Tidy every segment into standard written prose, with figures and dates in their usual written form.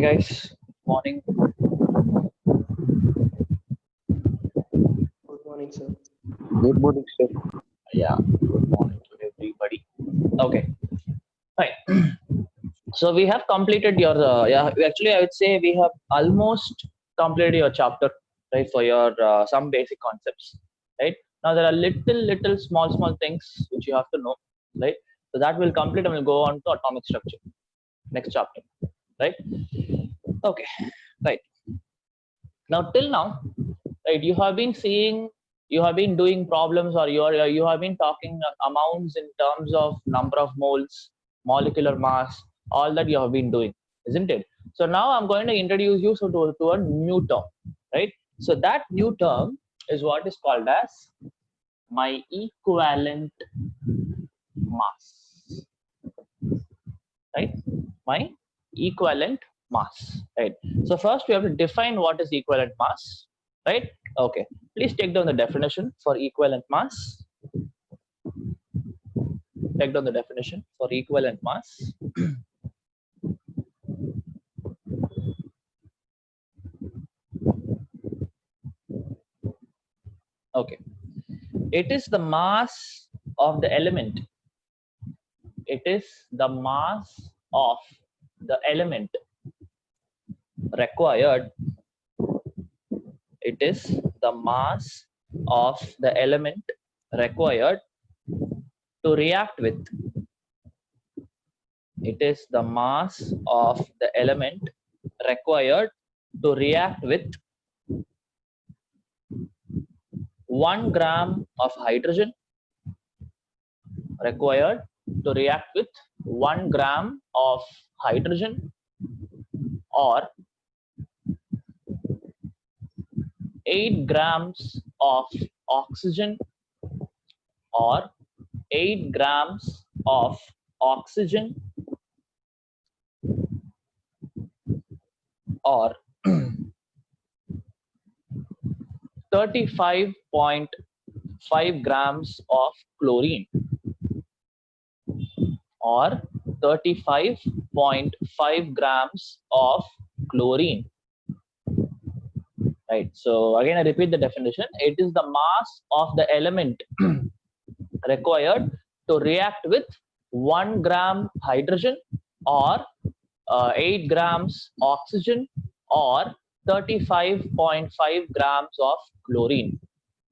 guys, morning. Good morning, sir. Good morning, sir. Yeah, good morning to everybody. Okay, fine. So we have completed your actually I would say we have almost completed your chapter, right, for your some basic concepts, right? Now there are little small things which you have to know, right? So that will complete and we'll go on to atomic structure, next chapter, right? Okay, right. Now till now, right, you have been doing problems, or you have been talking amounts in terms of number of moles, molecular mass, all that you have been doing, isn't it? So now I'm going to introduce you to a new term, right? So that new term is what is called as my equivalent mass, right? My equivalent mass, right? So first we have to define what is equivalent mass, right? Okay, please take down the definition for equivalent mass. Take down the definition for equivalent mass. Okay, it is the mass of the element. It is the mass of the element required. It is the mass of the element required to react with. It is the mass of the element required to react with 1 gram of hydrogen, required to react with 1 gram of hydrogen, or 8 grams of oxygen, or 8 grams of oxygen, or 35.5 grams of chlorine, or 35.5 grams of chlorine, right? So again I repeat the definition. It is the mass of the element required to react with 1 gram hydrogen, or 8 grams oxygen, or 35.5 grams of chlorine.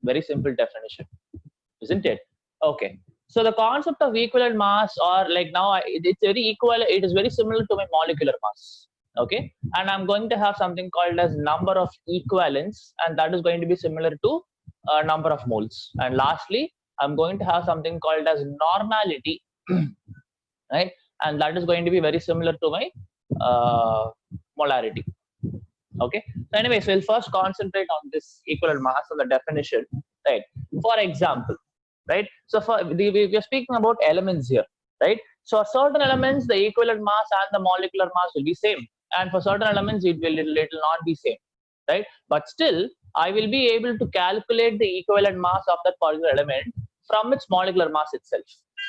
Very simple definition, isn't it? Okay, so the concept of equivalent mass, or like now it's very equal, it is very similar to my molecular mass. Okay, and I'm going to have something called as number of equivalents, and that is going to be similar to number of moles. And lastly, I'm going to have something called as normality, right? And that is going to be very similar to my molarity. Okay, so anyway, so we'll first concentrate on this equivalent mass and the definition, right? For example, right, so we are speaking about elements here, right? So certain elements, the equivalent mass and the molecular mass will be same, and for certain elements it will not be same, right? But still I will be able to calculate the equivalent mass of that particular element from its molecular mass itself,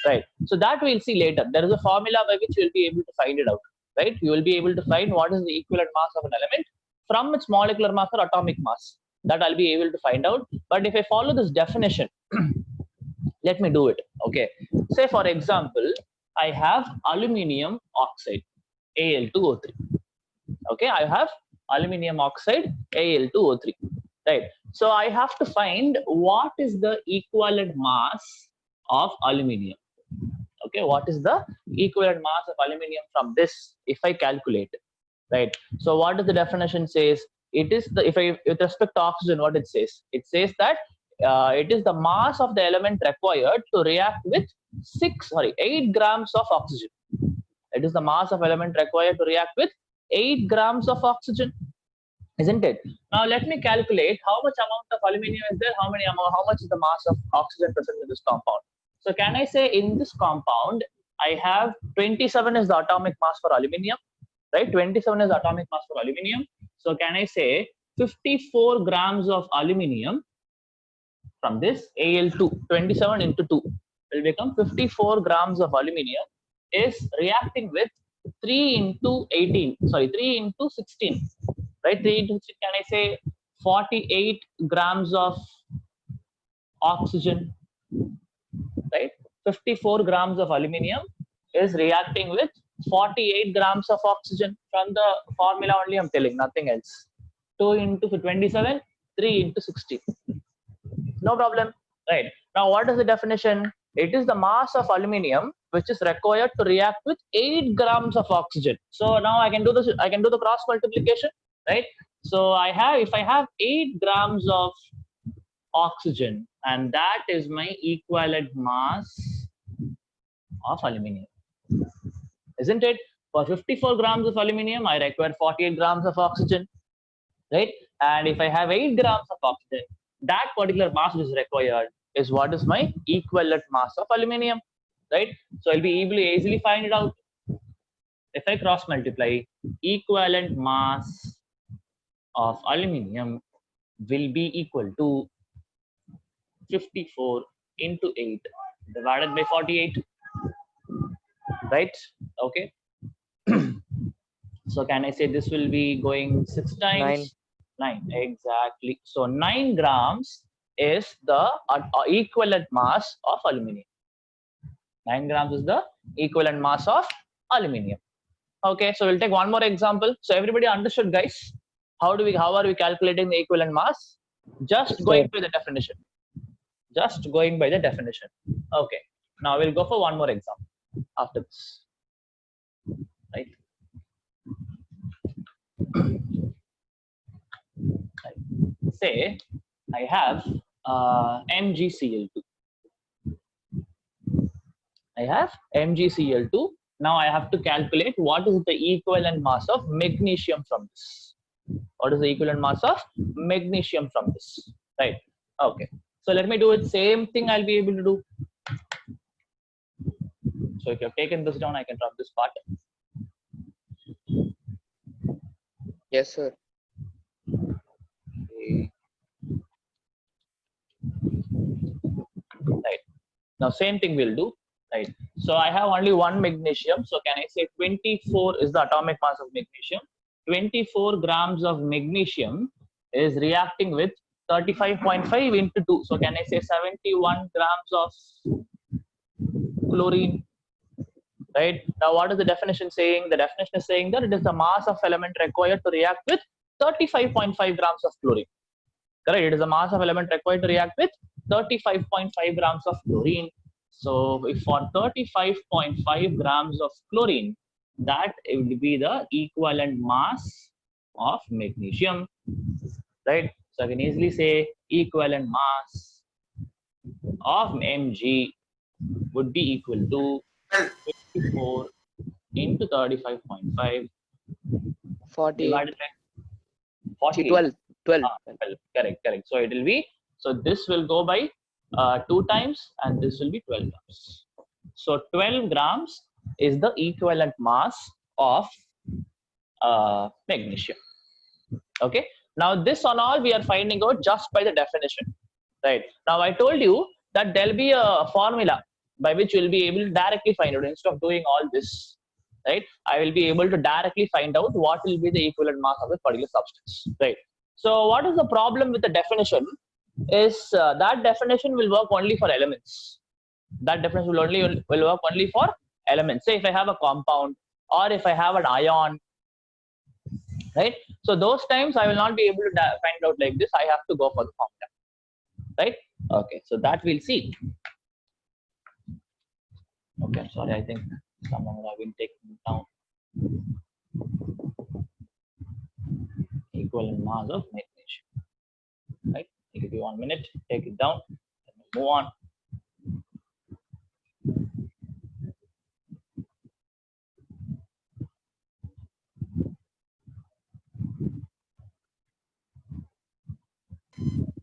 right? So that we'll see later. There is a formula by which you will be able to find it out, right? You will be able to find what is the equivalent mass of an element from its molecular mass or atomic mass. That I'll be able to find out. But if I follow this definition, let me do it. Okay, say for example, I have aluminium oxide, Al2O3. Okay, I have aluminium oxide, Al2O3, right? So I have to find what is the equivalent mass of aluminium. Okay, what is the equivalent mass of aluminium from this if I calculate, right? So what does the definition says? It is the, if I, with respect to oxygen, what it says that it is the mass of the element required to react with 8 grams of oxygen. It is the mass of element required to react with 8 grams of oxygen, isn't it? Now let me calculate how much amount of aluminium is there, how much is the mass of oxygen present in this compound. So can I say in this compound I have 27 is the atomic mass for aluminium, right? 27 is atomic mass for aluminium. So can I say 54 grams of aluminium from this Al2, 27 into 2 will become 54 grams of aluminium is reacting with 3 into 18, sorry, 3 into 16, right? 3 into 16, can I say 48 grams of oxygen, right? 54 grams of aluminium is reacting with 48 grams of oxygen. From the formula only I'm telling, nothing else. 2 into 27, 3 into 16. No problem, right? Now, what is the definition? It is the mass of aluminium which is required to react with 8 grams of oxygen. So now I can do this. I can do the cross multiplication, right? So if I have 8 grams of oxygen, and that is my equivalent mass of aluminium, isn't it? For 54 grams of aluminium, I require 48 grams of oxygen, right? And if I have 8 grams of oxygen, that particular mass is required is what is my equivalent mass of aluminium, right? So I'll be able to easily find it out. If I cross multiply, equivalent mass of aluminium will be equal to 54 into 8 divided by 48, right? Okay. So can I say this will be going 6 times? 9, exactly. So 9 grams is the equivalent mass of aluminium. 9 grams is the equivalent mass of aluminium. Okay, so we'll take one more example. So everybody understood, guys? How are we calculating the equivalent mass? Just going by the definition. Just going by the definition. Okay. Now we'll go for one more example after this. Right? Say I have MgCl2. I have MgCl2. Now I have to calculate what is the equivalent mass of magnesium from this. What is the equivalent mass of magnesium from this? Right. Okay. So let me do it. Same thing I'll be able to do. So if you have taken this down, I can drop this part. Yes, sir. Okay. Right. Now same thing we'll do. Right. So I have only one magnesium. So can I say 24 is the atomic mass of magnesium? 24 grams of magnesium is reacting with 35.5 into 2. So can I say 71 grams of chlorine? Right. Now what is the definition saying? The definition is saying that it is the mass of element required to react with 35.5 grams of chlorine. Correct. It is the mass of element required to react with 35.5 grams of chlorine. So if for 35.5 grams of chlorine, that would be the equivalent mass of magnesium, right? So I can easily say equivalent mass of Mg would be equal to 54 into 35.5 divided by 40. 12. Correct. So it will be, so this will go by 2 times and this will be 12 grams. So 12 grams is the equivalent mass of magnesium. Okay. Now this on all we are finding out just by the definition. Right. Now I told you that there'll be a formula by which you'll be able to directly find out instead of doing all this. Right. I will be able to directly find out what will be the equivalent mass of a particular substance. Right. So what is the problem with the definition is that definition will work only for elements. That definition will work only for elements. Say if I have a compound or if I have an ion, right? So those times I will not be able to find out like this. I have to go for the formula, right? Okay, so that we'll see. Okay, sorry, I think someone would have been taken down. Equivalent mass of magnesium, right? Give you 1 minute, take it down, and move on.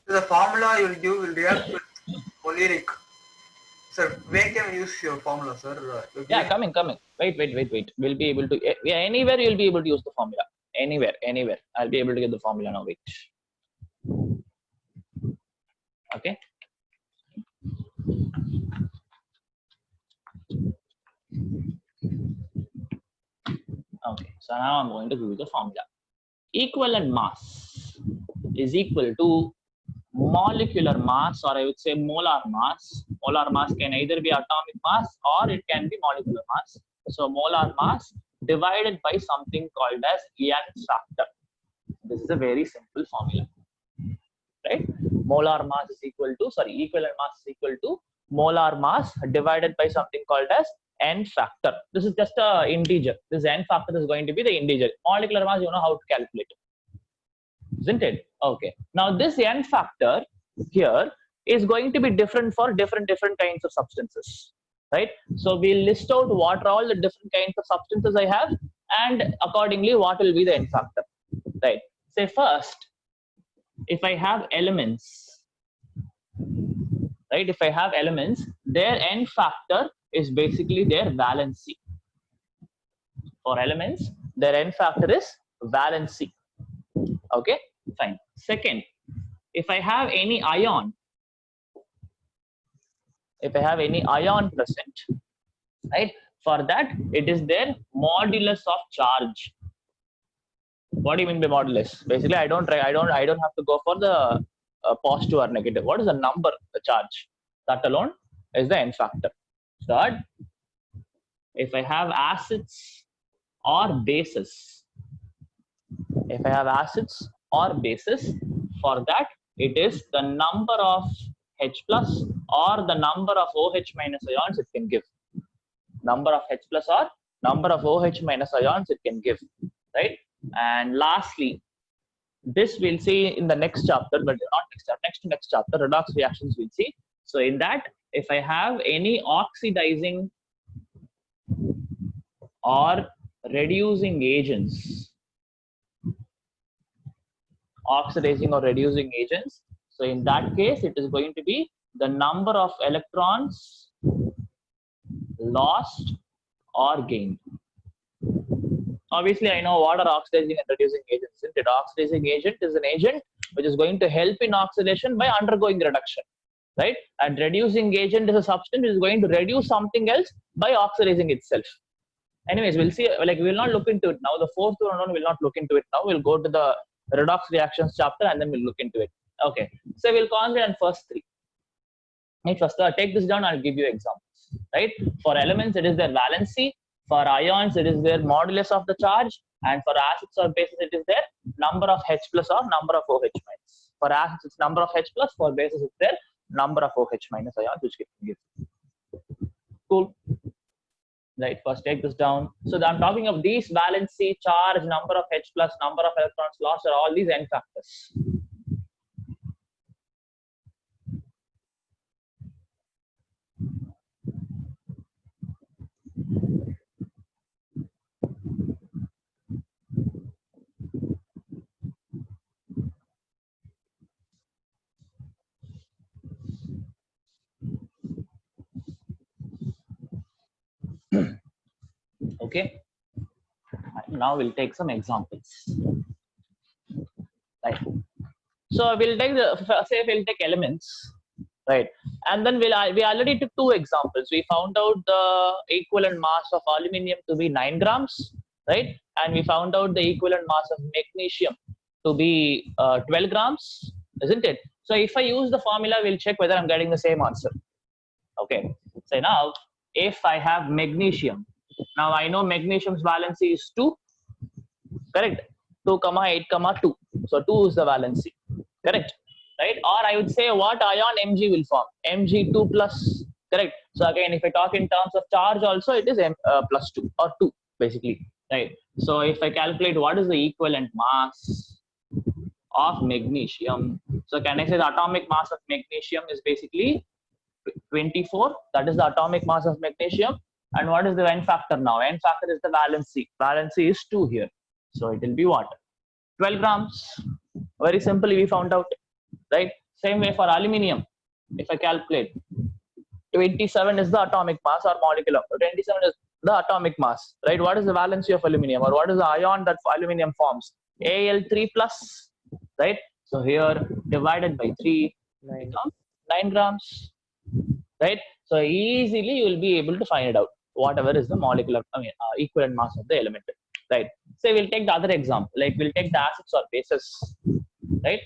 The formula you'll give will react with polaric. Sir, where can we use your formula, sir? Yeah, coming. Wait. We'll be able to, yeah, anywhere you'll be able to use the formula. Anywhere. I'll be able to get the formula now. Wait. Okay. Okay, so now I'm going to give you the formula. Equivalent mass is equal to molecular mass, or I would say molar mass. Molar mass can either be atomic mass or it can be molecular mass. So molar mass divided by something called as N factor. This is a very simple formula, right? Molar mass is equal to, equivalent mass is equal to molar mass divided by something called as N factor. This is just a integer. This N factor is going to be the integer. Molecular mass, you know how to calculate it, isn't it? Okay. Now this N factor here is going to be different for different kinds of substances, right? So we'll list out what are all the different kinds of substances I have, and accordingly what will be the N factor, right? Say first, if I have elements, right? If I have elements, their N factor is basically their valency. For elements, their N factor is valency. Okay, fine. Second, if I have any ion, present, right? For that, it is their modulus of charge. What do you mean by modulus? Basically, I don't have to go for the positive or negative. What is the number, the charge? That alone is the N factor. Third, if I have acids or bases, for that it is the number of H plus or the number of OH minus ions it can give. Number of H plus or number of OH minus ions it can give, right? And lastly, this we'll see in the next chapter, but not next chapter, next chapter, redox reactions we'll see. So in that, if I have any oxidizing or reducing agents, so in that case, it is going to be the number of electrons lost or gained. Obviously, I know what are oxidizing and reducing agents, isn't it? Oxidizing agent is an agent which is going to help in oxidation by undergoing reduction, right? And reducing agent is a substance which is going to reduce something else by oxidizing itself. Anyways, we'll see, like we'll not look into it now. The fourth one, we'll not look into it now. We'll go to the redox reactions chapter and then we'll look into it. Okay, so we'll concentrate on first three. Right, first, take this down, I'll give you examples, right? For elements, it is their valency. For ions, it is their modulus of the charge. And for acids or bases, it is their number of H plus or number of OH minus. For acids, it's number of H plus. For bases, it's their number of OH minus ions, which can give. Cool. Right, first take this down. So I'm talking of these valency, charge, number of H plus, number of electrons lost, are all these N factors. Okay, now we'll take some examples. Right, so we'll take we'll take elements, right? And then we already took two examples. We found out the equivalent mass of aluminium to be 9 grams, right? And we found out the equivalent mass of magnesium to be 12 grams, isn't it? So if I use the formula, we'll check whether I'm getting the same answer. Okay, so now if I have magnesium, now I know magnesium's valency is 2, correct? 2, 8, 2. So 2 is the valency, correct? Right? Or I would say what ion Mg will form? Mg2 plus, correct? So again, if I talk in terms of charge also, it is plus 2 or 2 basically, right? So if I calculate what is the equivalent mass of magnesium, so can I say the atomic mass of magnesium is basically 24? That is the atomic mass of magnesium. And what is the N factor now? N factor is the valency. Valency is 2 here. So it will be what? 12 grams. Very simply we found out, right? Same way for aluminium. If I calculate, 27 is the atomic mass or molecular. 27 is the atomic mass, right? What is the valency of aluminium, or what is the ion that aluminium forms? Al3 plus, right? So here divided by 3 becomes 9 grams, right? So easily you will be able to find it out, whatever is the molecular, equivalent mass of the element. right? So we'll take the other example, like we'll take the acids or bases, right?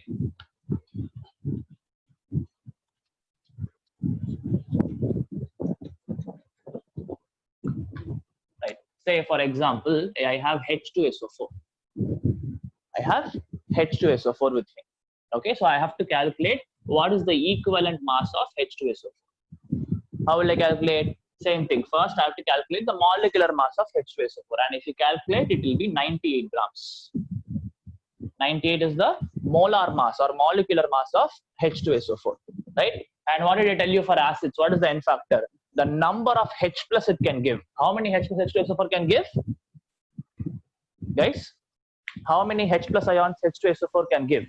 Right. Say for example, I have H2SO4. I have H2SO4 with me. Okay, so I have to calculate what is the equivalent mass of H2SO4. How will I calculate? Same thing. First, I have to calculate the molecular mass of H2SO4, and if you calculate, it will be 98 grams. 98 is the molar mass or molecular mass of H2SO4, right? And what did I tell you for acids? What is the N factor? The number of H plus it can give. How many H plus H2SO4 can give? Guys, how many H plus ions H2SO4 can give?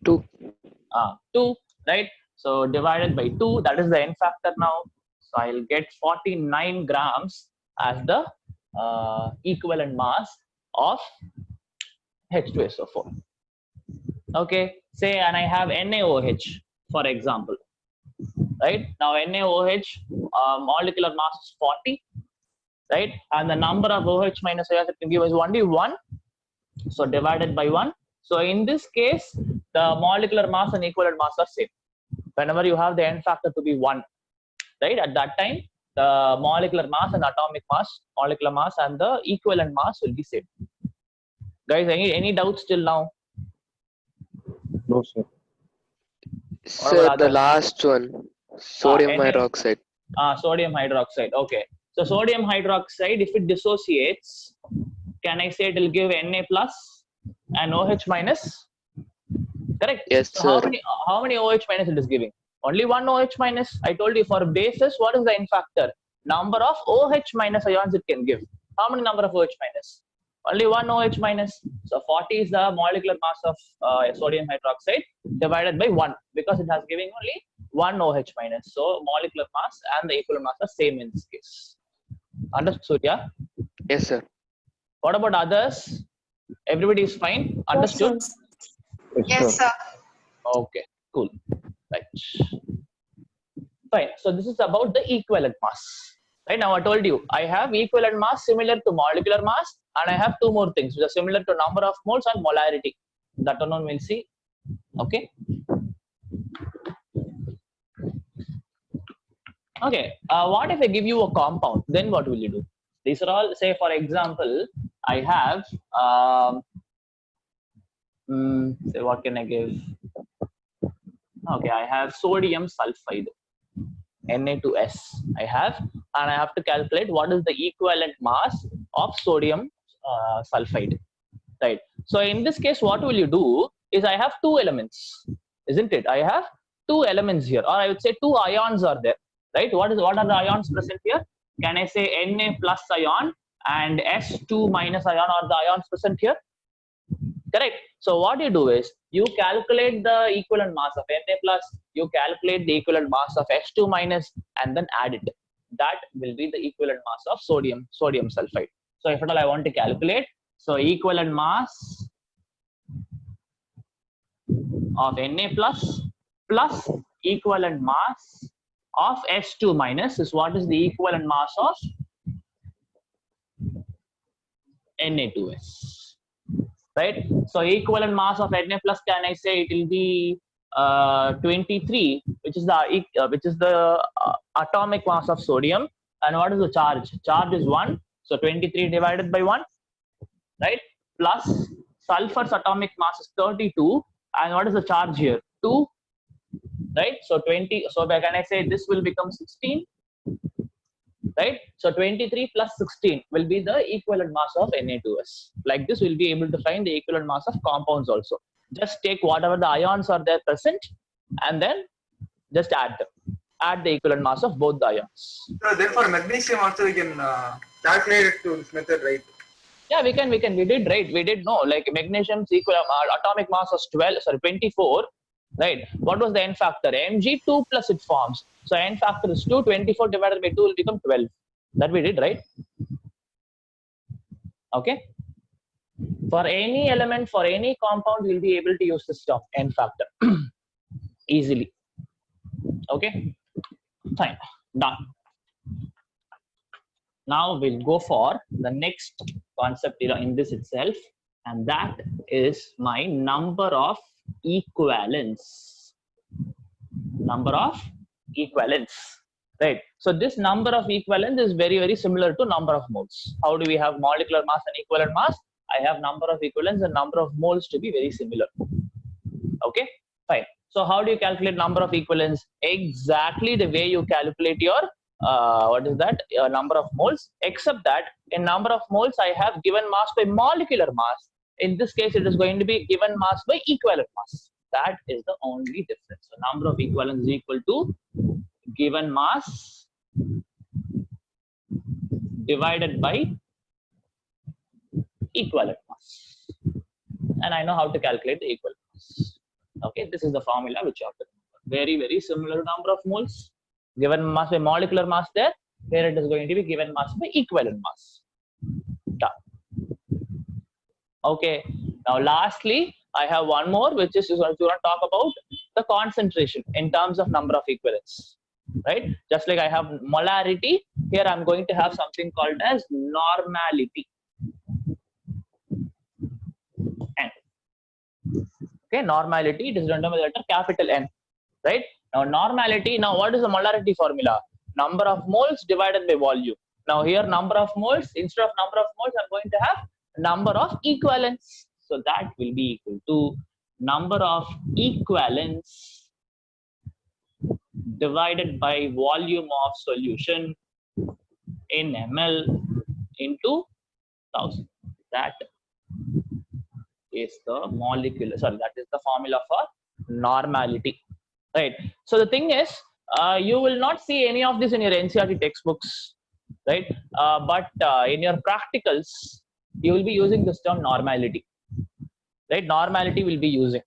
2. 2, right? So divided by 2, that is the N factor now. So I'll get 49 grams as the equivalent mass of H2SO4. Okay, say, and I have NaOH, for example, right? Now NaOH molecular mass is 40, right? And the number of OH minus ions it can give is only 1. So divided by 1. So in this case, the molecular mass and equivalent mass are same. Whenever you have the N factor to be 1, right? At that time, the molecular mass and atomic mass, molecular mass and the equivalent mass will be same. Guys, any doubts till now? No, sir. Sir, about the others? last one, sodium Na. hydroxide. Sodium hydroxide. Okay. So sodium hydroxide, if it dissociates, can I say it will give Na plus and OH minus? Correct. Yes, So sir. how many OH minus it is giving? Only one OH minus. I told you for bases, what is the N factor? Number of OH minus ions it can give. How many number of OH minus? Only one OH minus. So 40 is the molecular mass of sodium hydroxide divided by 1 because it has giving only one OH minus. So molecular mass and the equivalent mass are same in this case. Understood, yeah? Yes, sir. What about others? Everybody is fine? Understood? Yes, sir. Okay, cool. Right. Fine. So this is about the equivalent mass. Right now, I told you I have equivalent mass similar to molecular mass, and I have two more things which are similar to number of moles and molarity. That one we'll see. Okay. Okay. What if I give you a compound? Then what will you do? These are all, say, for example, I have. Say, what can I give? Okay, I have sodium sulfide, Na2S. I have, and I have to calculate what is the equivalent mass of sodium sulfide, right? So in this case, what will you do is I have two elements, isn't it? I have two elements here, or I would say two ions are there, right? What are the ions present here? Can I say Na plus ion and S2 minus ion are the ions present here? Correct. So what you do is you calculate the equivalent mass of Na plus, you calculate the equivalent mass of H2 minus, and then add it. That will be the equivalent mass of sodium sulfide. So if at all I want to calculate, so equivalent mass of Na plus equivalent mass of S2 minus is what is the equivalent mass of Na2S. Right, so equivalent mass of Na plus, can I say it will be 23, which is the atomic mass of sodium, and what is the charge? Charge is 1, so 23 divided by 1, right? Plus sulfur's atomic mass is 32, and what is the charge here? 2, right? So 20. So can I say this will become 16? Right, so 23 plus 16 will be the equivalent mass of Na2S. Like this, we'll be able to find the equivalent mass of compounds also. Just take whatever the ions are there present, and then just add them. Add the equivalent mass of both the ions. So therefore, magnesium also we can calculate it to this method, right? Yeah, we can. We did, right? We did know, like magnesium's atomic mass was 24. Right, what was the N factor? Mg 2 plus it forms. So N factor is 2, 24 divided by 2 will become 12. That we did, right? Okay. For any element, for any compound, we'll be able to use this term, N factor, easily. Okay, fine, done. Now we'll go for the next concept in this itself, and that is my number of equivalents. Number of equivalents, right? So this number of equivalents is very, very similar to number of moles. How do we have molecular mass and equivalent mass? I have number of equivalents and number of moles to be very similar. Okay, fine. So how do you calculate number of equivalents? Exactly the way you calculate your number of moles, except that in number of moles I have given mass by molecular mass. In this case, it is going to be given mass by equivalent mass. That is the only difference. So number of equivalents is equal to given mass divided by equivalent mass. And I know how to calculate the equivalent mass. Okay, this is the formula which you have to remember. Very, very similar number of moles. Given mass by molecular mass there, here it is going to be given mass by equivalent mass. Done. Okay, now lastly, I have one more, which is going to talk about the concentration in terms of number of equivalents, right? Just like I have molarity, here I'm going to have something called as normality. N. Okay, normality, it is denoted by the letter capital N, right? Now normality, now what is the molarity formula? Number of moles divided by volume. Now here number of moles, instead of number of moles, I'm going to have number of equivalents. So that will be equal to number of equivalents divided by volume of solution in ml into 1000. That is the molecular, sorry, that is the formula for normality, right? So the thing is, you will not see any of this in your NCERT textbooks, right? But in your practicals, you will be using this term normality, right? Normality will be using.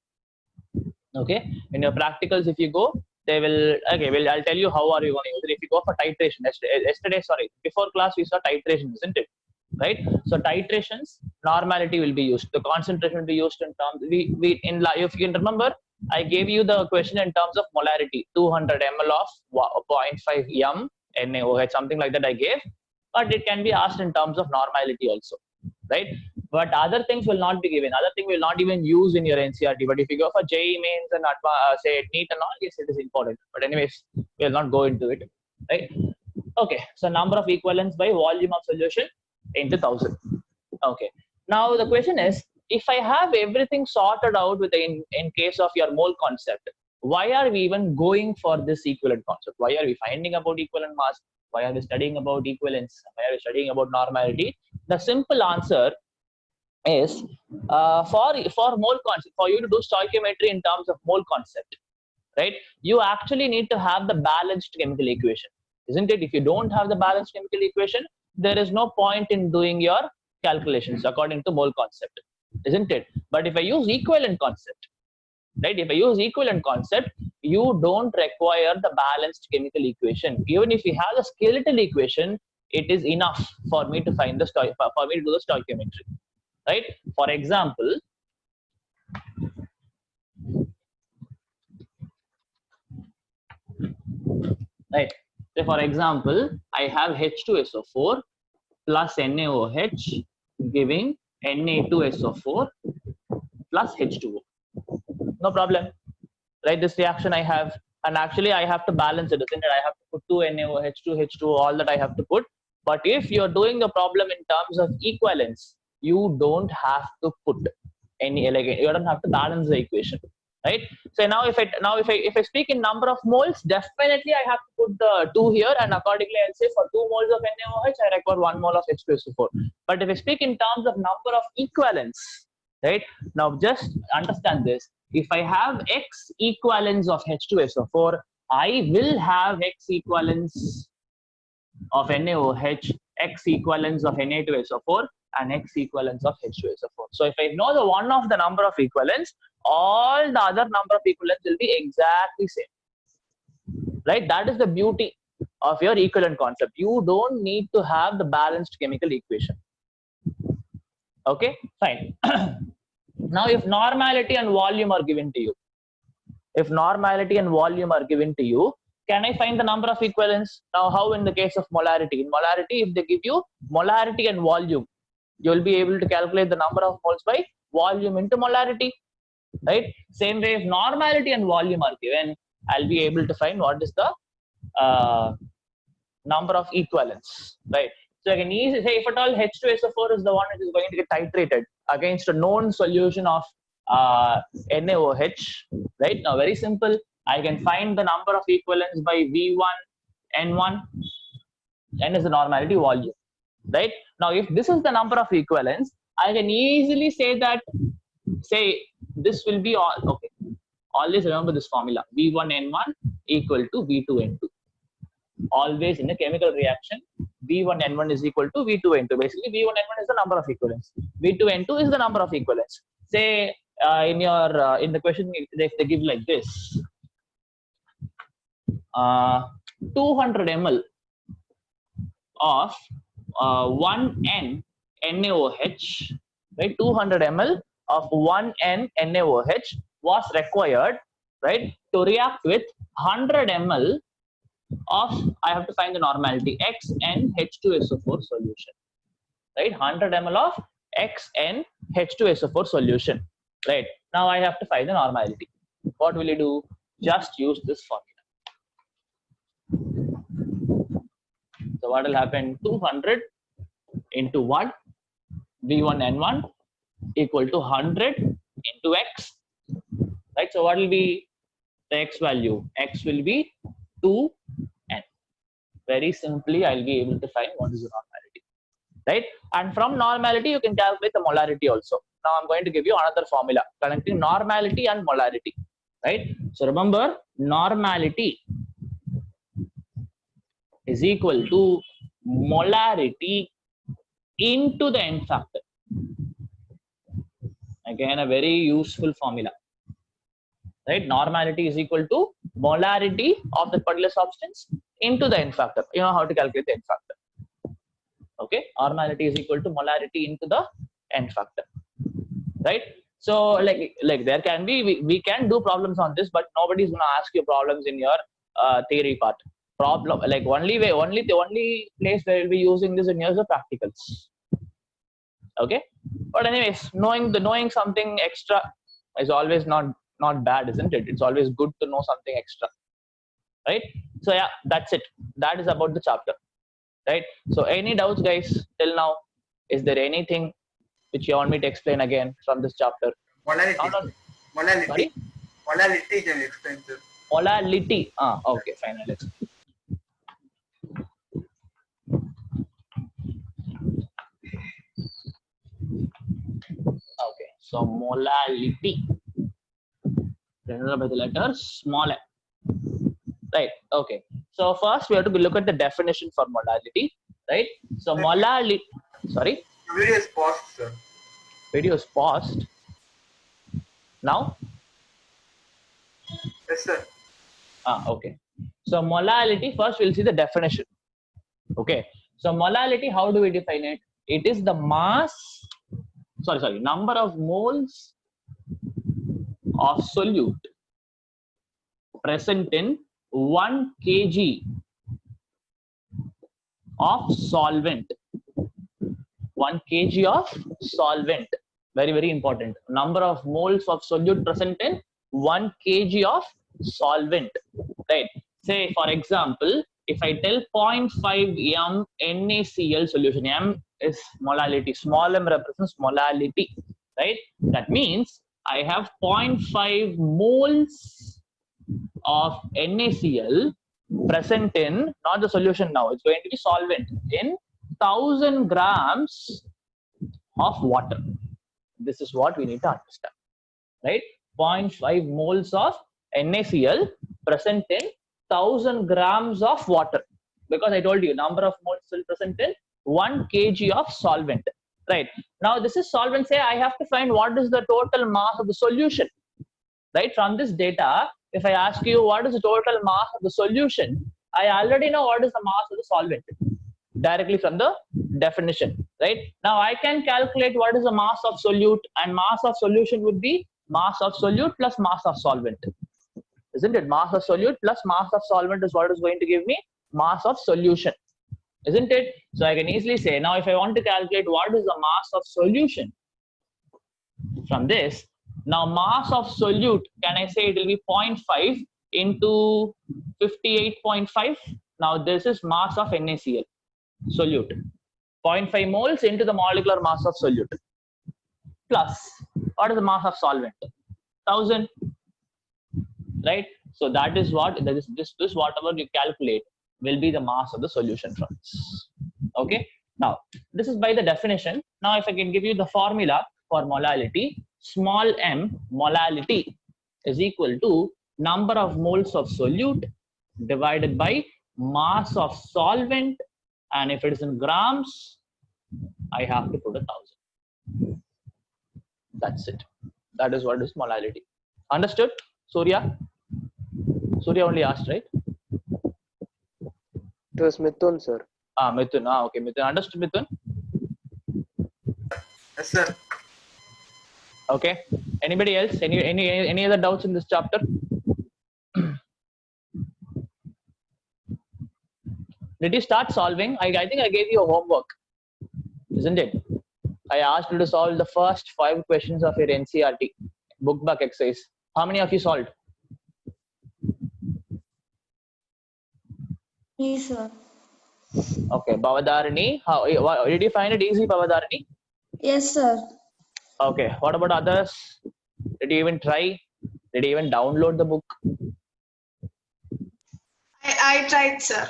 Okay, in your practicals, if you go, they will, okay, well, I'll tell you how are you going to use it. If you go for titration, yesterday, sorry, before class we saw titration, isn't it? Right? So titrations, normality will be used. The concentration will be used in terms, if you can remember, I gave you the question in terms of molarity, 200 ml of 0.5 m NaOH, something like that I gave, but it can be asked in terms of normality also, right? But other things will not be given. Other thing will not even use in your NCERT. But if you go for JEE mains and say NEET and all, yes, it is important. But anyways, we will not go into it, right? Okay, so number of equivalents by volume of solution into 1000. Okay, now the question is, if I have everything sorted out with in case of your mole concept, why are we even going for this equivalent concept? Why are we finding about equivalent mass? Why are we studying about equivalence? Why are we studying about normality? The simple answer is for mole concept, for you to do stoichiometry in terms of mole concept, right? You actually need to have the balanced chemical equation, isn't it? If you don't have the balanced chemical equation, there is no point in doing your calculations according to mole concept, isn't it? But if I use equivalent concept, right? If I use equivalent concept, you don't require the balanced chemical equation. Even if you have the skeletal equation, it is enough for me to find the for me to do the stoichiometry, right? For example, right? So for example, I have H2SO4 plus NaOH giving Na2SO4 plus H2O. No problem, right? This reaction I have, and actually I have to balance it, isn't it? I have to put 2 NaOH, 2 H2O, all that I have to put. But if you're doing the problem in terms of equivalence, you don't have to put any, like, you don't have to balance the equation, right? So now if I speak in number of moles, definitely I have to put the 2 here, and accordingly I'll say for 2 moles of NaOH, I require 1 mole of H2SO4. But if I speak in terms of number of equivalents, right? Now just understand this. If I have X equivalents of H2SO4, I will have X equivalents of NaOH, X equivalents of Na2SO4, and X equivalents of H2SO4. So if I know the one of the number of equivalents, all the other number of equivalents will be exactly same, right? That is the beauty of your equivalent concept. You don't need to have the balanced chemical equation. Okay, fine. Now if normality and volume are given to you, can I find the number of equivalents? Now, how in the case of molarity? In molarity, if they give you molarity and volume, you will be able to calculate the number of moles by volume into molarity, right? Same way, if normality and volume are given, I'll be able to find what is the number of equivalents, right? So I can easily say, if at all H2SO4 is the one which is going to get titrated against a known solution of NaOH, right? Now, very simple. I can find the number of equivalents by V1, N1, N is the normality, volume, right? Now, if this is the number of equivalents, I can easily say that, say, this will be all, okay. Always remember this formula, V1N1 equal to V2N2. Always in a chemical reaction, V1N1 is equal to V2N2. Basically, V1N1 is the number of equivalents. V2N2 is the number of equivalents. Say, in the question, if they give like this, 200 ml of 1N NaOH, right? 200 ml of 1N NaOH was required, right, to react with 100 ml of, I have to find the normality, XnH2SO4 solution, right? 100 ml of XnH2SO4 solution, right? Now I have to find the normality. What will you do? Just use this formula. So what will happen? 200 into 1, V1N1 equal to 100 into X, right? So what will be the X value? X will be 2N. Very simply, I'll be able to find what is the normality, right? And from normality, you can calculate the molarity also. Now I'm going to give you another formula connecting normality and molarity, right? So remember, normality is equal to molarity into the N factor. Again, a very useful formula, right? Normality is equal to molarity of the particular substance into the N factor. You know how to calculate the N factor. Okay, normality is equal to molarity into the N factor, right? So like there can be, we can do problems on this, but nobody's going to ask you problems in your theory part. Problem, like the only place where you'll be using this in your practicals. Okay, but anyways, knowing something extra is always not bad, isn't it? It's always good to know something extra, right? So yeah, that's it. That is about the chapter, right? So any doubts, guys, till now? Is there anything which you want me to explain again from this chapter? Molarity. Molarity. Sorry? Molarity can you explain, sir? Molarity. Okay, fine. Let's. Okay, so molarity. Remember by the letter small m. Right. Okay. So first we have to look at the definition for molarity. Right. So molarity. Sorry. The video is paused, sir. Video is paused. Now. Yes, sir. Okay. So molarity. First we'll see the definition. Okay. So molarity. How do we define it? It is the mass. Sorry. Number of moles of solute present in 1 kg of solvent. 1 kg of solvent. Very, very important. Number of moles of solute present in 1 kg of solvent. Right. Say, for example, if I tell 0.5 m NaCl solution, m is molality, small m represents molality, right? That means I have 0.5 moles of NaCl present in, not the solution now, it's going to be solvent, in 1000 grams of water. This is what we need to understand, right? 0.5 moles of NaCl present in 1000 grams of water, because I told you number of moles will present in 1 kg of solvent, right? Now this is solvent. Say I have to find what is the total mass of the solution, right? From this data, if I ask you what is the total mass of the solution, I already know what is the mass of the solvent directly from the definition, right? Now I can calculate what is the mass of solute, and mass of solution would be mass of solute plus mass of solvent. isn't it? Mass of solute plus mass of solvent is what is going to give me mass of solution, isn't it? So I can easily say, now if I want to calculate what is the mass of solution from this, now mass of solute, can I say it will be 0.5 into 58.5? Now this is mass of NaCl, solute. 0.5 moles into the molecular mass of solute. Plus, what is the mass of solvent? 1000, right? So that is what, this whatever you calculate will be the mass of the solution from this. Okay. Now, this is by the definition. Now, if I can give you the formula for molality, small m molality is equal to number of moles of solute divided by mass of solvent, and if it is in grams, I have to put 1000. That's it. That is what is molality. Understood? Surya? Surya only asked, right? It was Mithun, sir. Mithun. Okay, Mithun. Understood, Mithun? Yes, sir. Okay. Anybody else? Any other doubts in this chapter? Did you start solving? I think I gave you a homework, isn't it? I asked you to solve the first 5 questions of your NCERT book back exercise. How many of you solved? Yes, sir. Okay, Bhavadarani. Did you find it easy, Bhavadarani? Yes, sir. Okay. What about others? Did you even try? Did you even download the book? I tried, sir.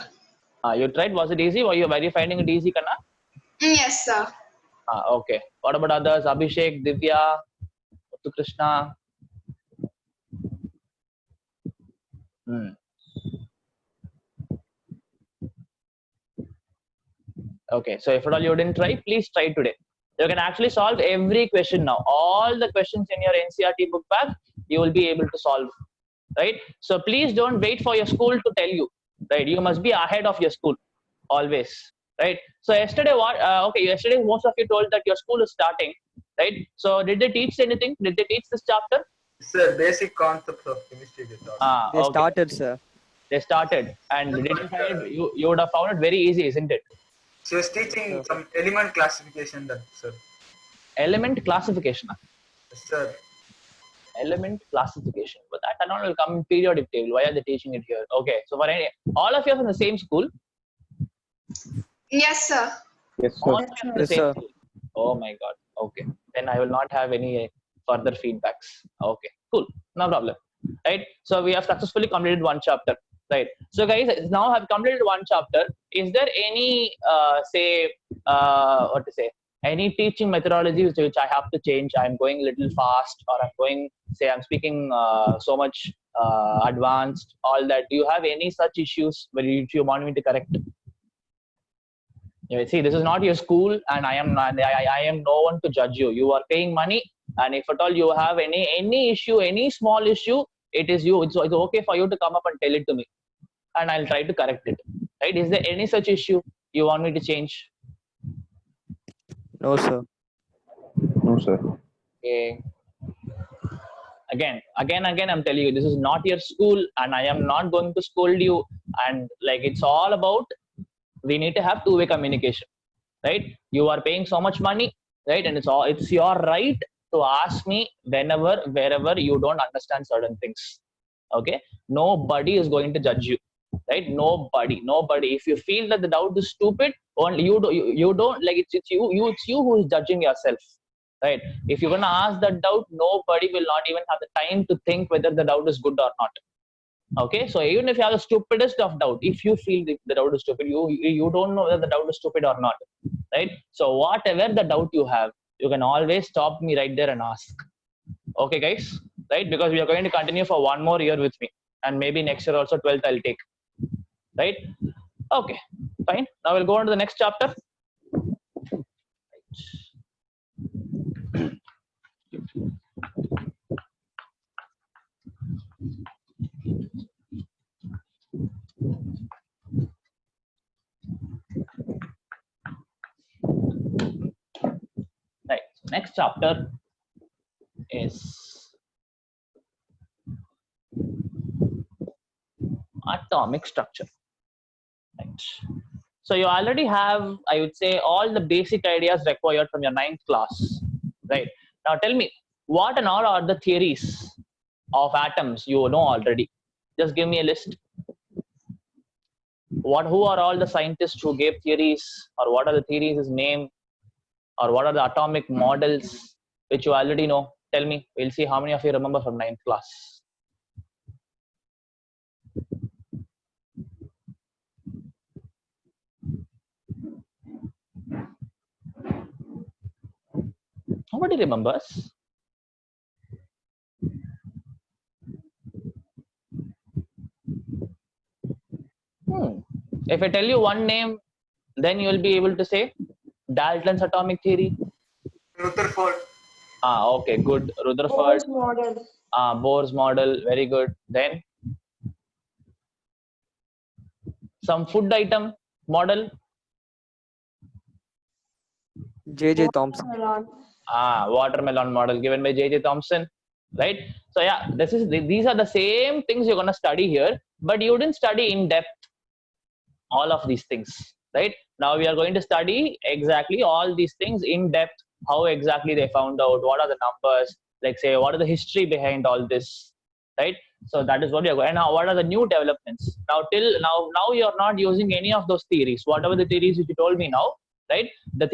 You tried? Was it easy? Were you finding it easy, Kanna? Yes, sir. Okay. What about others? Abhishek, Divya, Muthu Krishna. Okay. So if at all you didn't try, please try today. You can actually solve every question now. All the questions in your NCERT book bag, you will be able to solve. Right? So please don't wait for your school to tell you. Right? You must be ahead of your school always. Right? So yesterday, yesterday most of you told that your school is starting. Right? So did they teach anything? Did they teach this chapter? Sir, basic concepts of chemistry they taught. They started, sir. They started, and did you find it, you would have found it very easy, isn't it? She was teaching some element classification, that sir. Element classification. Yes, sir. Element classification, but that and all will come in periodic table. Why are they teaching it here? Okay, so for all of you are from the same school. Yes, sir. Yes, All sir. of you are from the Yes, same sir. school. Oh my God. Okay, then I will not have any further feedbacks. Okay, cool, no problem. Right. So we have successfully completed 1 chapter. Right. So guys, now have completed 1 chapter. Is there any any teaching methodology which I have to change? I'm going a little fast, or I'm speaking so much advanced, all that. Do you have any such issues where you want me to correct? See, this is not your school, and I am no one to judge you. You are paying money, and if at all you have any issue, any small issue, it is you. It's okay for you to come up and tell it to me, and I'll try to correct it. Right? Is there any such issue you want me to change? No, sir. No, sir. Okay. Again, I'm telling you, this is not your school, and I am not going to scold you. And like, it's all about, we need to have 2-way communication, right? You are paying so much money, right? And it's your right to ask me whenever, wherever you don't understand certain things. Okay? Nobody is going to judge you, right? Nobody. If you feel that the doubt is stupid, only you don't like it's you who is judging yourself, right? If you're gonna ask that doubt, nobody will not even have the time to think whether the doubt is good or not. Okay, so even if you have the stupidest of doubt, if you feel the doubt is stupid, you don't know whether the doubt is stupid or not, right? So whatever the doubt you have, you can always stop me right there and ask. Okay, guys, right? Because we are going to continue for 1 more year with me, and maybe next year also 12th I'll take, right? Okay, fine. Now we'll go on to the next chapter. Right. So next chapter is atomic structure. Right. So you already have, I would say, all the basic ideas required from your 9th class. Right. Now tell me, what and all are the theories of atoms you know already? Just give me a list. Who are all the scientists who gave theories, or what are the theories' name, or what are the atomic models which you already know? Tell me. We'll see how many of you remember from 9th class. Nobody remembers. If I tell you one name, then you will be able to say Dalton's atomic theory. Rutherford. Okay, good. Rutherford. Bohr's model. Bohr's model, very good. Then some food item model. J.J. Thomson. Watermelon. Watermelon model given by J.J. Thomson, right? So yeah, these are the same things you're gonna study here, but you didn't study in depth all of these things, right? Now we are going to study exactly all these things in depth. How exactly they found out? What are the numbers? Like say, what is the history behind all this, right? So that is what we are going. And now, what are the new developments? Now now you are not using any of those theories. Whatever the theories which you told me now, right? The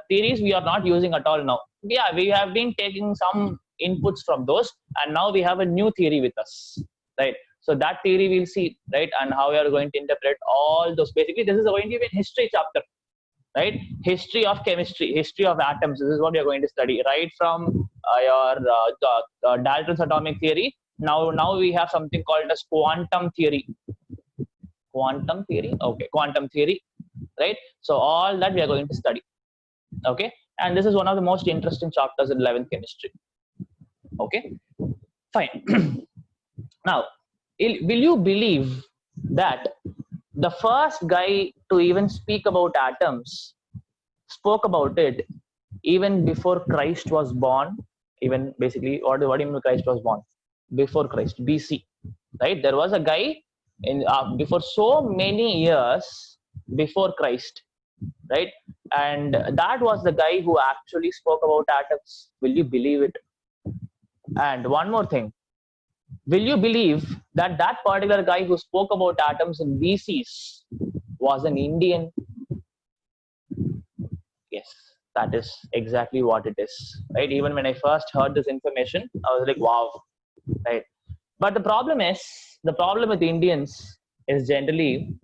theories we are not using at all now. Yeah, we have been taking some inputs from those, and now we have a new theory with us, right? So that theory we'll see, right? And how we are going to interpret all those. Basically, this is going to be a history chapter, right? History of chemistry, history of atoms. This is what we are going to study, right from your Dalton's atomic theory. Now we have something called as quantum theory. Quantum theory, okay, quantum theory, right? So all that we are going to study, okay? And this is one of the most interesting chapters in 11th chemistry, okay? Fine. Now, will you believe that the first guy to even speak about atoms spoke about it even before Christ was born? Even basically, what do you mean Christ was born? Before Christ, BC, right? There was a guy in before so many years before Christ, right? And that was the guy who actually spoke about atoms. Will you believe it? And one more thing, will you believe that that particular guy who spoke about atoms in BCs was an Indian? Yes, that is exactly what it is, right? Even when I first heard this information, I was like, wow, right? But the problem with Indians is generally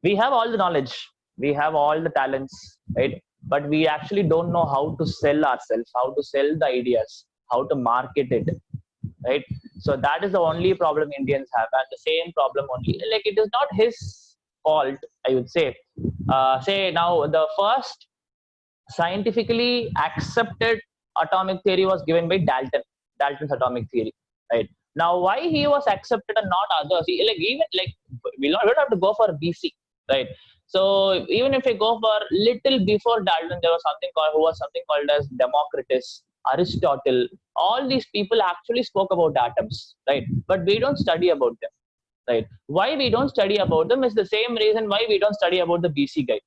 we have all the knowledge, we have all the talents, right? But we actually don't know how to sell ourselves, how to sell the ideas, how to market it, right? So that is the only problem Indians have, and the same problem only. Like it is not his fault, I would say. Say now the first scientifically accepted atomic theory was given by Dalton's atomic theory, right? Now, why he was accepted and not others? We don't have to go for BC, right? So even if we go for little before Dalton, there was something called as Democritus, Aristotle. All these people actually spoke about atoms, right? But we don't study about them, right? Why we don't study about them is the same reason why we don't study about the BC guy.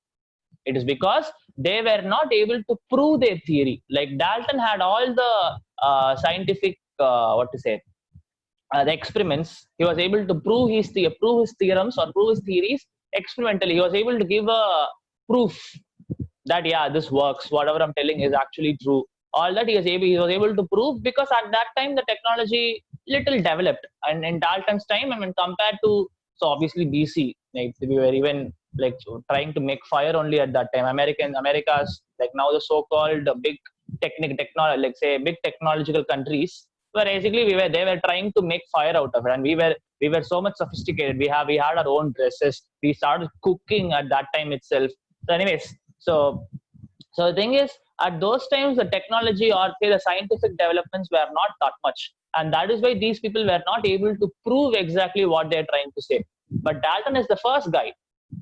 It is because they were not able to prove their theory. Like Dalton had all the scientific, the experiments. He was able to prove his theorems or prove his theories experimentally. He was able to give a proof that yeah, this works. Whatever I'm telling is actually true. All that he was able to prove because at that time the technology little developed, and in Dalton's time, I mean, compared to obviously BC, like we were even like trying to make fire only at that time. America's like now the so-called big big technological countries, where basically they were trying to make fire out of it, and we were so much sophisticated. We had our own dresses. We started cooking at that time itself. So anyways, so the thing is, at those times the technology or say the scientific developments were not that much, and that is why these people were not able to prove exactly what they're trying to say. But Dalton is the first guy,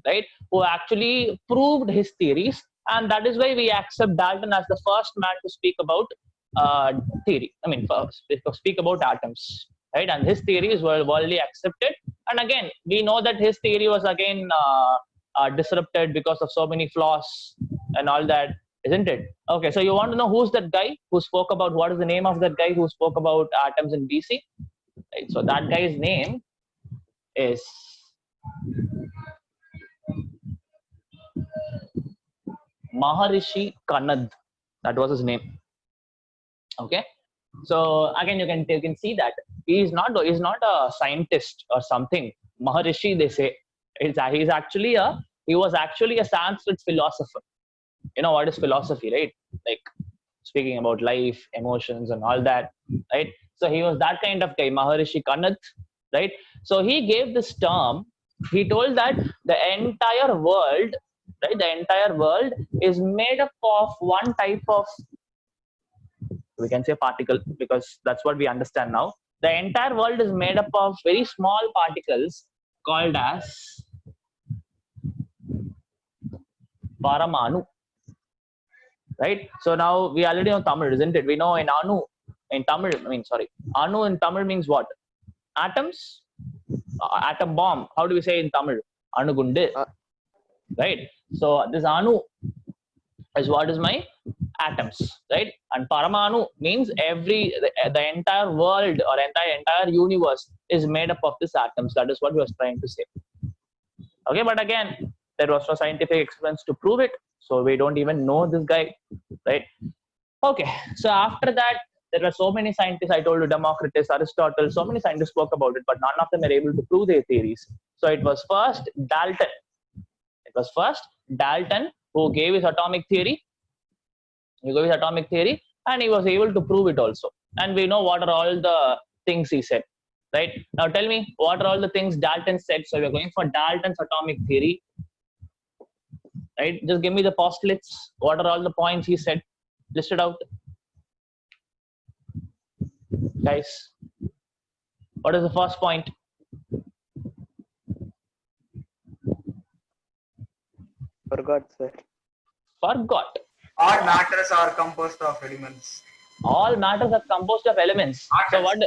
right, who actually proved his theories, and that is why we accept Dalton as the first man to speak about theory. I mean, speak about atoms, right? And his theory is widely accepted, And again, we know that his theory was again disrupted because of so many flaws and all that, isn't it? Okay, so you want to know who's that guy who spoke about, what is the name of that guy who spoke about atoms in BC? Right, so that guy's name is Maharishi Kanad. That was his name. Okay, so again you can see that he's not a scientist or something. Maharishi, they say, he was actually a Sanskrit philosopher. You know what is philosophy, right? Like speaking about life, emotions, and all that, right? So he was that kind of guy, Maharishi Kanath, right? So he gave this term. He told that the entire world, right, the entire world is made up of one type of, we can say, particle, because that's what we understand now. The entire world is made up of very small particles called as Paramanu. Right? So now we already know Tamil, isn't it? We know in Anu, in Tamil, Anu in Tamil means what? Atoms? Atom bomb. How do we say in Tamil? Anugundu. Right? So this Anu is what is my atoms, right? And Paramanu means the entire world or entire universe is made up of these atoms. That is what we was trying to say. Okay, but again, there was no scientific experiments to prove it, so we don't even know this guy, right? Okay, so after that, there were so many scientists. I told you, Democritus, Aristotle, so many scientists spoke about it, but none of them were able to prove their theories. So it was first Dalton. It was first Dalton who gave his atomic theory. He gave his atomic theory, and he was able to prove it also. And we know what are all the things he said. Right? Now tell me, what are all the things Dalton said? So we are going for Dalton's atomic theory. Right? Just give me the postulates. What are all the points he said? List it out. Guys, what is the first point? Forgot, sir. Forgot. All matters are composed of elements. All matters are composed of elements. So what?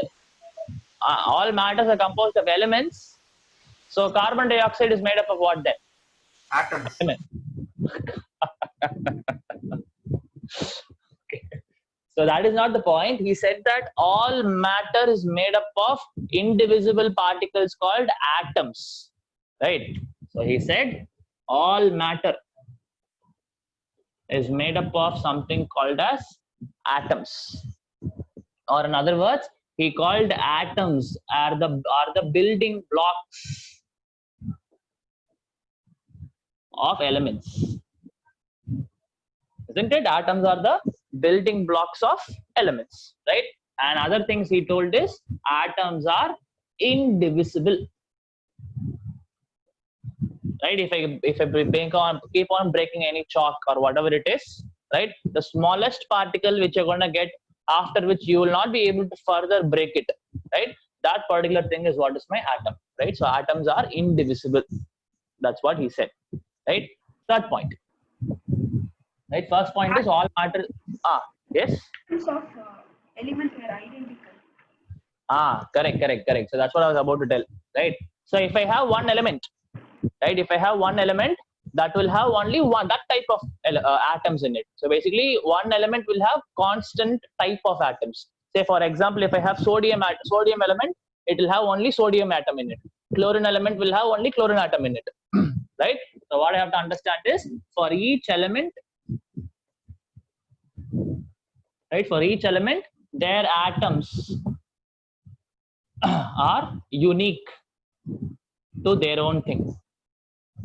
All matters are composed of elements. So carbon dioxide is made up of what then? Atoms. Okay. So that is not the point. He said that all matter is made up of indivisible particles called atoms. Right? So he said all matter is made up of something called as atoms. Or in other words, he called atoms are the building blocks of elements. Isn't it? Atoms are the building blocks of elements, right? And other things he told is atoms are indivisible. Right? If I keep on breaking any chalk or whatever it is, right? The smallest particle which you're gonna get, after which you will not be able to further break it, right? That particular thing is what is my atom, right? So atoms are indivisible. That's what he said, right? Third point, right? First point is all matter. Yes. Of elements were identical. Correct. So that's what I was about to tell, right? So if I have one element, right? If I have one element, that will have only that type of atoms in it. So basically, one element will have constant type of atoms. Say for example, if I have sodium element, it will have only sodium atom in it. Chlorine element will have only chlorine atom in it, right? So what I have to understand is for each element, right? For each element, their atoms are unique to their own thing.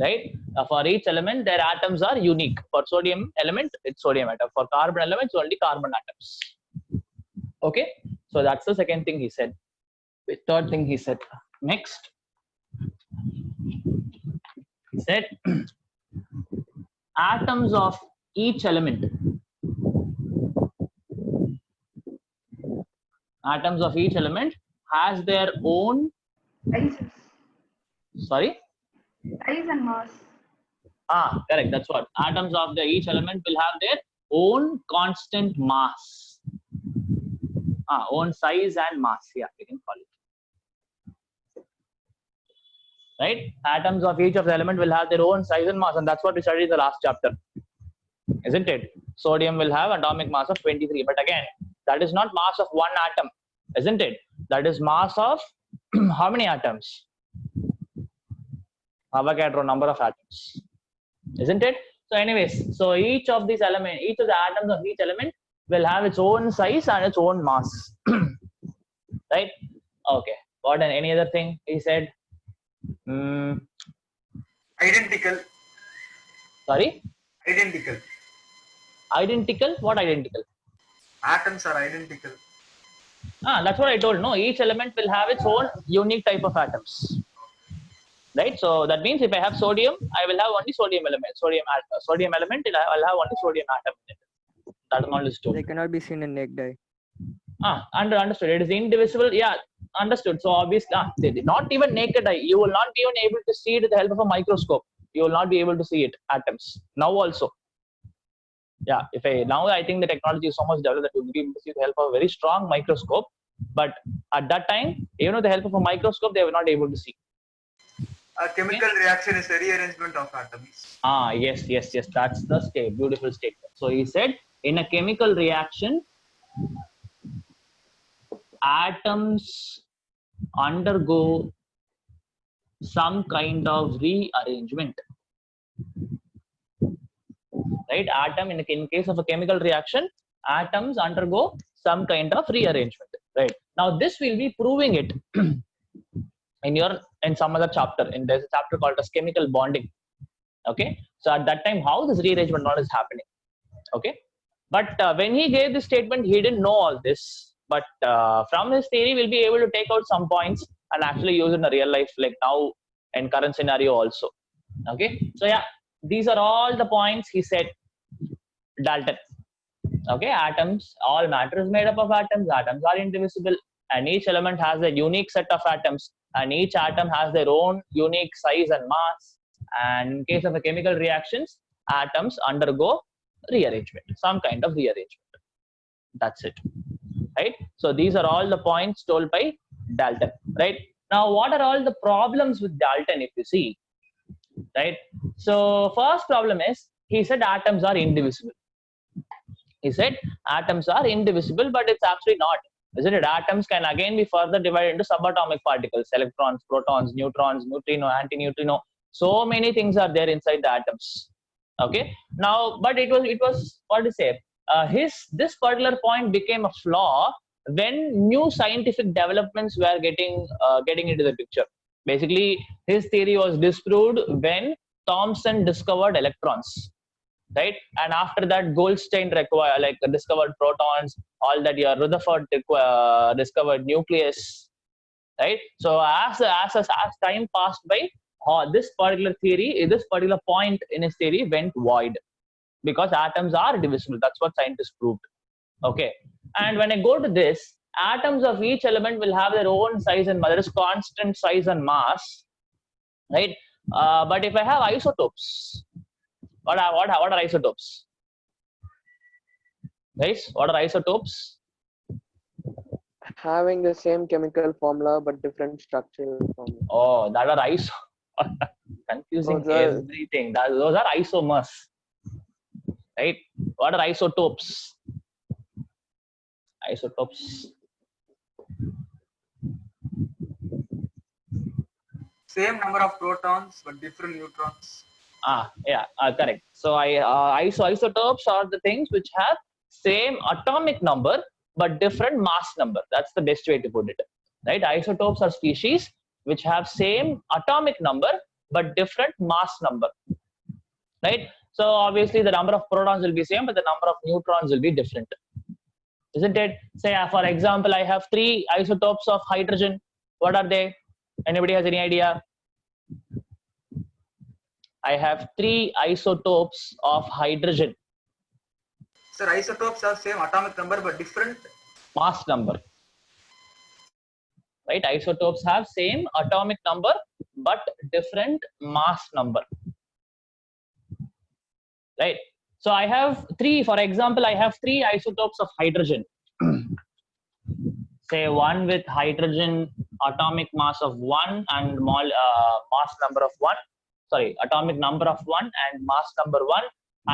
Right? For each element, their atoms are unique. For sodium element, it's sodium atom. For carbon element, it's only carbon atoms. Okay? So that's the second thing he said. The third thing he said. Next. He said, atoms of each element. Atoms of each element has their own. Sorry? Size and mass. Correct. That's what. Atoms of each element will have their own constant mass. Own size and mass. Yeah, we can call it. right? Atoms of each of the element will have their own size and mass, and that's what we studied in the last chapter, isn't it? Sodium will have atomic mass of 23, but again, that is not mass of one atom, isn't it? That is mass of how many atoms? Avogadro number of atoms, isn't it? So anyways, so each of these element, each of the atoms of each element will have its own size and its own mass. Right? Okay. What and any other thing he said? Identical. Sorry? Identical. Identical? What identical? Atoms are identical. That's what I told. No, each element will have its own unique type of atoms. Right? So that means if I have sodium, I will have only sodium element. Sodium element, I'll have only sodium atom in it. That amount is two. They cannot be seen in naked eye. Understood. It is indivisible. Yeah, understood. So obviously, not even naked eye. You will not be even able to see it with the help of a microscope. You will not be able to see it, atoms. Now also. Yeah, now I think the technology is so much developed that you will be able to see with the help of a very strong microscope. But at that time, even with the help of a microscope, they were not able to see. A chemical reaction is a rearrangement of atoms. Yes. That's the beautiful statement. So he said, in a chemical reaction, atoms undergo some kind of rearrangement. Right? In case of a chemical reaction, atoms undergo some kind of rearrangement. Right? Now this will be proving it in some other chapter. There's a chapter called as chemical bonding. Okay. So at that time, how this rearrangement is happening. Okay. But when he gave this statement, he didn't know all this. But from his theory, we'll be able to take out some points and actually use it in a real life, like now in current scenario also. Okay. So yeah, these are all the points he said. Dalton. Okay. Atoms, all matter is made up of atoms. Atoms are indivisible, and each element has a unique set of atoms, and each atom has their own unique size and mass. And in case of a chemical reactions, atoms undergo rearrangement, some kind of rearrangement. That's it. Right? So these are all the points told by Dalton. Right? Now, what are all the problems with Dalton, if you see? Right? So first problem is, he said atoms are indivisible. He said atoms are indivisible, but it's actually not. Isn't it? Atoms can again be further divided into subatomic particles: electrons, protons, neutrons, neutrino, antineutrino. So many things are there inside the atoms. Okay. Now, but it was what to say? This particular point became a flaw when new scientific developments were getting into the picture. Basically, his theory was disproved when Thomson discovered electrons. Right, and after that, Goldstein discovered protons. All that year, Rutherford discovered nucleus. Right. So as time passed by, this particular theory, this particular point in his theory went void, because atoms are divisible. That's what scientists proved. Okay. And when I go to this, atoms of each element will have their own size and mass. There is constant size and mass. Right. But if I have isotopes. What are isotopes? Guys, what are isotopes? Having the same chemical formula but different structural formula. Oh, that are confusing everything. Those are isomers. Right? What are isotopes? Isotopes. Same number of protons but different neutrons. Correct. So isotopes are the things which have same atomic number but different mass number. That's the best way to put it. Right? Isotopes are species which have same atomic number but different mass number. Right? So obviously the number of protons will be same, but the number of neutrons will be different. Isn't it? Say for example, I have 3 isotopes of hydrogen. What are they? Anybody has any idea? I have 3 isotopes of hydrogen. Sir, isotopes have same atomic number but different mass number. Right? Isotopes have same atomic number but different mass number. Right? So I have 3, for example, I have 3 isotopes of hydrogen. say one with hydrogen atomic mass of 1 and mass number of 1, sorry, atomic number of 1 and mass number 1,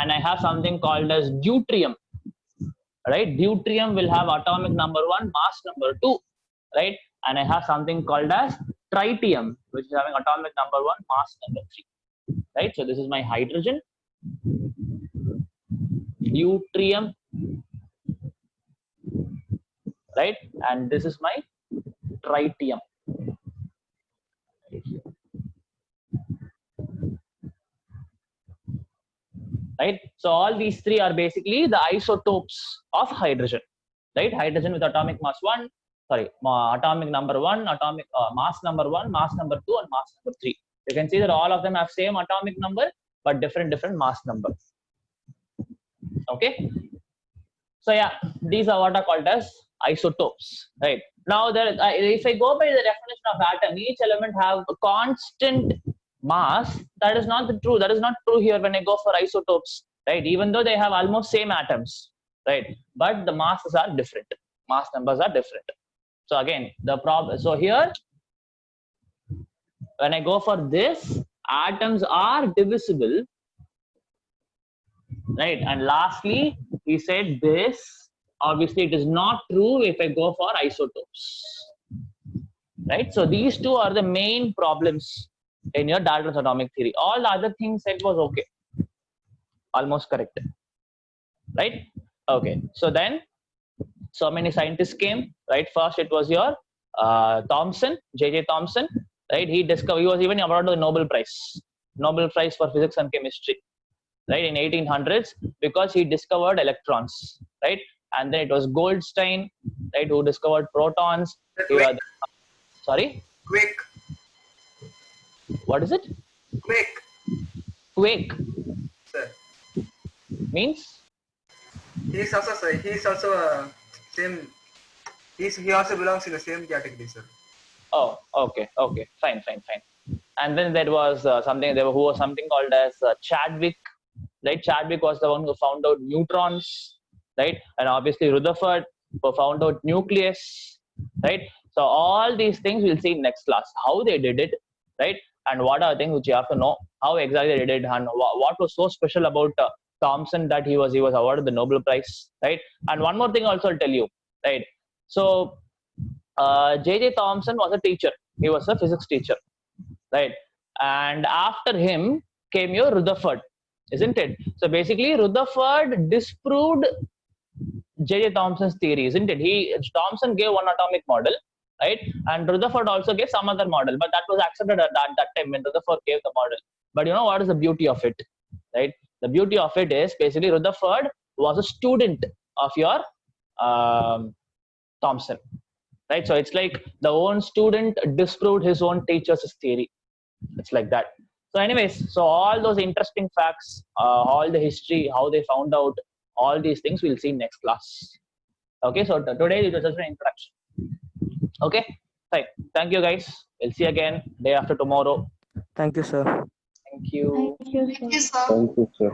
and I have something called as deuterium, right? Deuterium will have atomic number 1, mass number 2, right? And I have something called as tritium, which is having atomic number 1, mass number 3, right? So this is my hydrogen, deuterium, right? And this is my tritium. Right? So all these three are basically the isotopes of hydrogen, right? Hydrogen with atomic mass 1, sorry, atomic number 1, atomic mass number 1, mass number 2, and mass number 3. You can see that all of them have same atomic number, but different mass number. Okay. So yeah, these are what are called as isotopes, right? Now, if I go by the definition of atom, each element have a constant mass. That is not true. That is not true here when I go for isotopes, right? Even though they have almost same atoms, right? But the masses are different. Mass numbers are different. So again, the problem. So here, when I go for this, atoms are divisible, right? And lastly, we said this. Obviously, it is not true if I go for isotopes, right? So these two are the main problems in your Dalton's atomic theory. All the other things said was okay, almost correct, right? Okay. So then, so many scientists came, right? First, it was your Thomson, J.J. Thomson, right? He was even awarded the Nobel Prize for physics and chemistry, right? In 1800s, because he discovered electrons, right? And then it was Goldstein, right, who discovered protons. Sorry? Quick. What is it? Quick. Quake. Sir. Means? He's also same. He also belongs in the same category, sir. Oh, okay, fine. And then there was who was something called as Chadwick, right? Chadwick was the one who found out neutrons, right? And obviously Rutherford who found out nucleus, right? So all these things we'll see in next class, how they did it, right? And what are things which you have to know, how exactly they did it, and what was so special about Thomson that he was awarded the Nobel Prize, right? And one more thing also I'll tell you, right? So J.J. Thomson was a teacher. He was a physics teacher, right? And after him came your Rutherford, isn't it? So basically Rutherford disproved J.J. Thomson's theory, isn't it? Thomson gave one atomic model, right? And Rutherford also gave some other model, but that was accepted at that time when Rutherford gave the model. But you know what is the beauty of it, right? The beauty of it is basically Rutherford was a student of your Thomson, right? So it's like the own student disproved his own teacher's theory. It's like that. So anyways, so all those interesting facts, all the history, how they found out, all these things we'll see next class. Okay, so today it was just an introduction. Okay, fine. Thank you guys. We'll see you again day after tomorrow. Thank you, sir. Thank you. Thank you, sir. Thank you, sir.